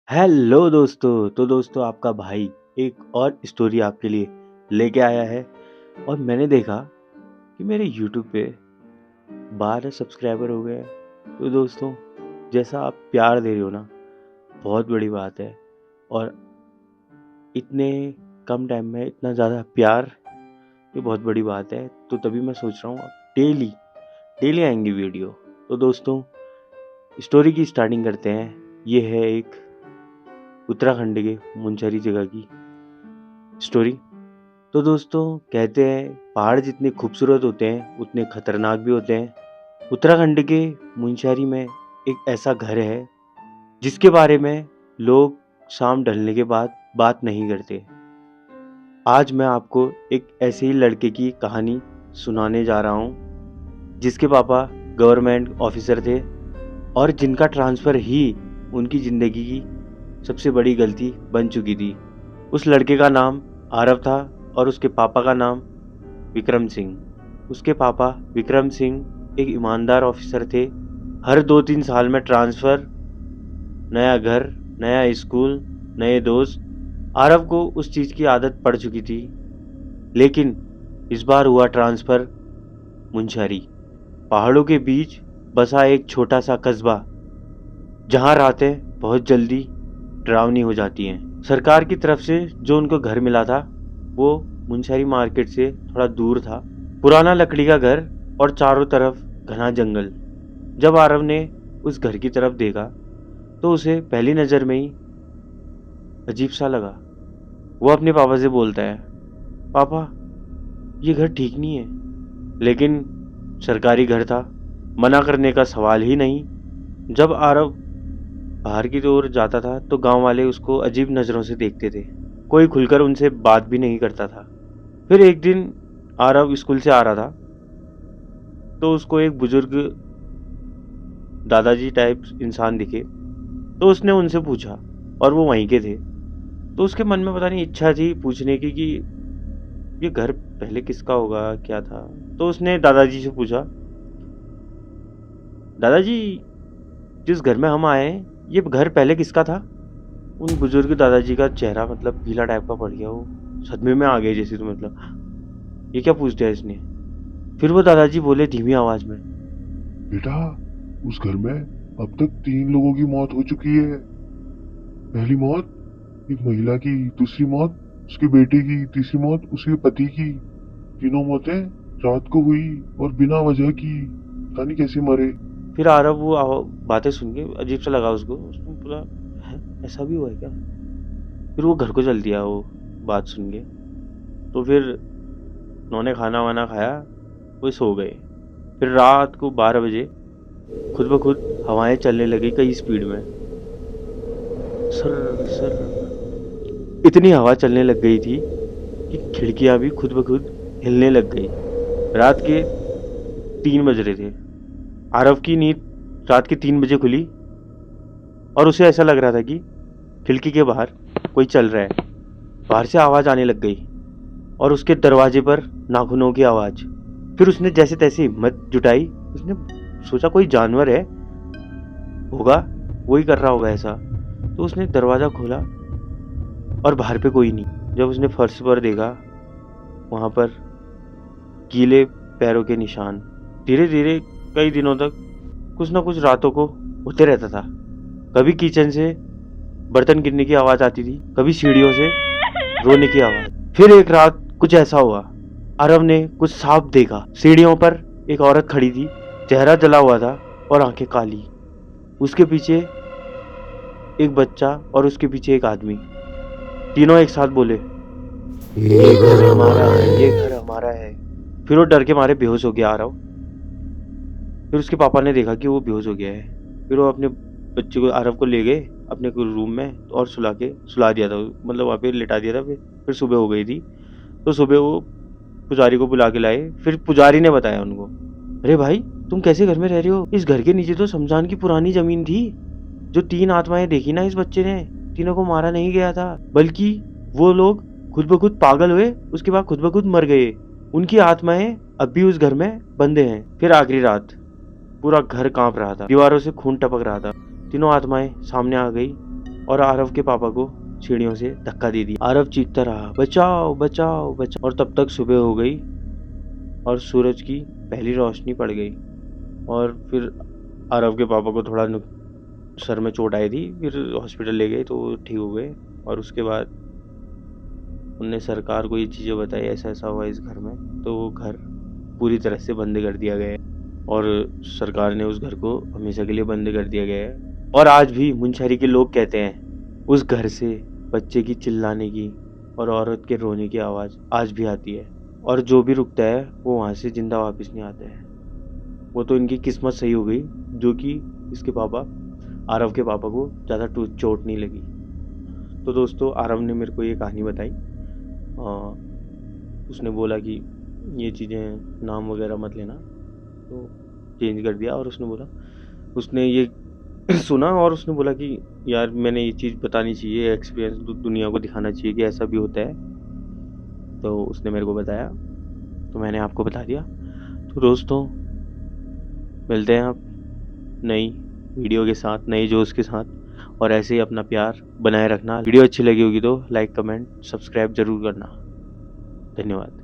Hello दोस्तों। तो दोस्तों आपका भाई एक और स्टोरी आपके लिए लेके आया है और मैंने देखा कि मेरे यूट्यूब पे 12 सब्सक्राइबर हो गए हैं। तो दोस्तों जैसा आप प्यार दे रहे हो ना, बहुत बड़ी बात है। और इतने कम टाइम में इतना ज़्यादा प्यार, ये बहुत बड़ी बात है। तो तभी मैं सोच रहा हूँ डेली डेली आएंगी वीडियो। तो दोस्तों स्टोरी की स्टार्टिंग करते हैं। ये है एक उत्तराखंड के मुंशेरी जगह की स्टोरी। तो दोस्तों कहते हैं पहाड़ जितने खूबसूरत होते हैं उतने खतरनाक भी होते हैं। उत्तराखंड के मुंशेरी में एक ऐसा घर है जिसके बारे में लोग शाम ढलने के बाद बात नहीं करते। आज मैं आपको एक ऐसे ही लड़के की कहानी सुनाने जा रहा हूँ जिसके पापा गवर्नमेंट ऑफिसर थे और जिनका ट्रांसफ़र ही उनकी ज़िंदगी की सबसे बड़ी गलती बन चुकी थी। उस लड़के का नाम आरव था और उसके पापा का नाम विक्रम सिंह। उसके पापा विक्रम सिंह एक ईमानदार ऑफिसर थे। हर 2-3 साल में ट्रांसफ़र, नया घर, नया स्कूल, नए दोस्त। आरव को उस चीज़ की आदत पड़ चुकी थी। लेकिन इस बार हुआ ट्रांसफ़र मुंशेरी, पहाड़ों के बीच बसा एक छोटा सा कस्बा जहाँ रातें बहुत जल्दी डरावनी हो जाती हैं। सरकार की तरफ से जो उनको घर मिला था वो मुंशेरी मार्केट से थोड़ा दूर था। पुराना लकड़ी का घर और चारों तरफ घना जंगल। जब आरव ने उस घर की तरफ देखा तो उसे पहली नज़र में ही अजीब सा लगा। वो अपने पापा से बोलता है, पापा ये घर ठीक नहीं है। लेकिन सरकारी घर था, मना करने का सवाल ही नहीं। जब आरव बाहर की ओर जाता था तो गांव वाले उसको अजीब नज़रों से देखते थे। कोई खुलकर उनसे बात भी नहीं करता था। फिर एक दिन आरव स्कूल से आ रहा था तो उसको एक बुजुर्ग दादाजी टाइप इंसान दिखे। तो उसने उनसे पूछा और वो वहीं के थे। तो उसके मन में पता नहीं इच्छा थी पूछने की कि ये घर पहले किसका होगा, क्या था। तो उसने दादाजी से पूछा, दादाजी जिस घर में हम आए हैं ये घर पहले किसका था। उन बुजुर्ग दादाजी का चेहरा मतलब पीला टाइप का पड़ गया। वो सदमे में आ गए जैसे, तो मतलब ये क्या पूछ दिया इसने। फिर वो दादाजी बोले धीमी आवाज में, बेटा, उस घर में अब तक 3 लोगों की मौत हो चुकी है। पहली मौत एक महिला की, दूसरी मौत उसके बेटे की, तीसरी मौत उसके पति की। तीनों मौतें रात को हुई और बिना वजह की। पता नहीं कैसे मरे। फिर आरव वो बातें सुन के अजीब सा लगा उसको। उसने बोला, "हैं? ऐसा भी हुआ है क्या। फिर वो घर को चल दिया वो बात सुन के। तो फिर उन्होंने खाना वाना खाया, वो सो गए। फिर रात को 12 बजे खुद ब खुद हवाएं चलने लगी कई स्पीड में। सर सर इतनी हवा चलने लग गई थी कि खिड़कियां भी खुद ब खुद हिलने लग गई। रात के 3 बज रहे थे। आरव की नींद रात के 3 बजे खुली और उसे ऐसा लग रहा था कि खिड़की के बाहर कोई चल रहा है। बाहर से आवाज़ आने लग गई और उसके दरवाजे पर नाखूनों की आवाज़। फिर उसने जैसे तैसे हिम्मत जुटाई। उसने सोचा कोई जानवर है होगा, वही कर रहा होगा ऐसा। तो उसने दरवाज़ा खोला और बाहर पे कोई नहीं। जब उसने फर्श पर देखा, वहाँ पर गीले पैरों के निशान। धीरे धीरे कई दिनों तक कुछ ना कुछ रातों को होते रहता था। कभी किचन से बर्तन गिरने की आवाज़ आती थी, कभी सीढ़ियों से रोने की आवाज़। फिर एक रात कुछ ऐसा हुआ, आरव ने कुछ सांप देखा। सीढ़ियों पर एक औरत खड़ी थी, चेहरा जला हुआ था और आंखें काली। उसके पीछे एक बच्चा और उसके पीछे एक आदमी। तीनों एक साथ बोले, ये घर हमारा है, ये घर हमारा है। फिर वो डर के मारे बेहोश हो गया आरव। फिर उसके पापा ने देखा कि वो बेहोश हो गया है। फिर वो अपने बच्चे को, आरव को ले गए अपने रूम में और सुला दिया था, मतलब वहाँ पे लिटा दिया था। फिर सुबह हो गई थी तो सुबह वो पुजारी को बुला के लाए। फिर पुजारी ने बताया उनको, अरे भाई तुम कैसे घर में रह रहे हो। इस घर के नीचे तो शमशान की पुरानी जमीन थी। जो 3 आत्माएं देखी ना इस बच्चे ने, तीनों को मारा नहीं गया था, बल्कि वो लोग खुद ब खुद पागल हुए, उसके बाद खुद ब खुद मर गए। उनकी आत्माएं अब भी उस घर में बंदे हैं। फिर आखिरी रात पूरा घर कांप रहा था, दीवारों से खून टपक रहा था। तीनों आत्माएं सामने आ गई और आरव के पापा को सीढ़ियों से धक्का दे दिया। आरव चीखता रहा, बचाओ बचाओ बचाओ। और तब तक सुबह हो गई और सूरज की पहली रोशनी पड़ गई। और फिर आरव के पापा को थोड़ा सर में चोट आई थी, फिर हॉस्पिटल ले गए तो ठीक हो गए। और उसके बाद उनने सरकार को ये चीज़ें बताई, ऐसा ऐसा हुआ इस घर में, तो वो घर पूरी तरह से बंद कर दिया गया है और सरकार ने उस घर को हमेशा के लिए बंद कर दिया गया है। और आज भी मुंशियारी के लोग कहते हैं उस घर से बच्चे की चिल्लाने की और औरत के रोने की आवाज़ आज भी आती है, और जो भी रुकता है वो वहाँ से जिंदा वापस नहीं आता है। वो तो इनकी किस्मत सही हो गई जो कि इसके पापा, आरव के पापा को ज़्यादा चोट नहीं लगी। तो दोस्तों, आरव ने मेरे को ये कहानी बताई। उसने बोला कि ये चीज़ें नाम वगैरह मत लेना, तो चेंज कर दिया। और उसने बोला, उसने ये सुना और उसने बोला कि यार मैंने ये चीज़ बतानी चाहिए, एक्सपीरियंस दुनिया को दिखाना चाहिए कि ऐसा भी होता है। तो उसने मेरे को बताया, तो मैंने आपको बता दिया। तो दोस्तों, मिलते हैं आप नई वीडियो के साथ, नए जोश के साथ, और ऐसे ही अपना प्यार बनाए रखना। वीडियो अच्छी लगी होगी तो लाइक, कमेंट, सब्सक्राइब जरूर करना। धन्यवाद।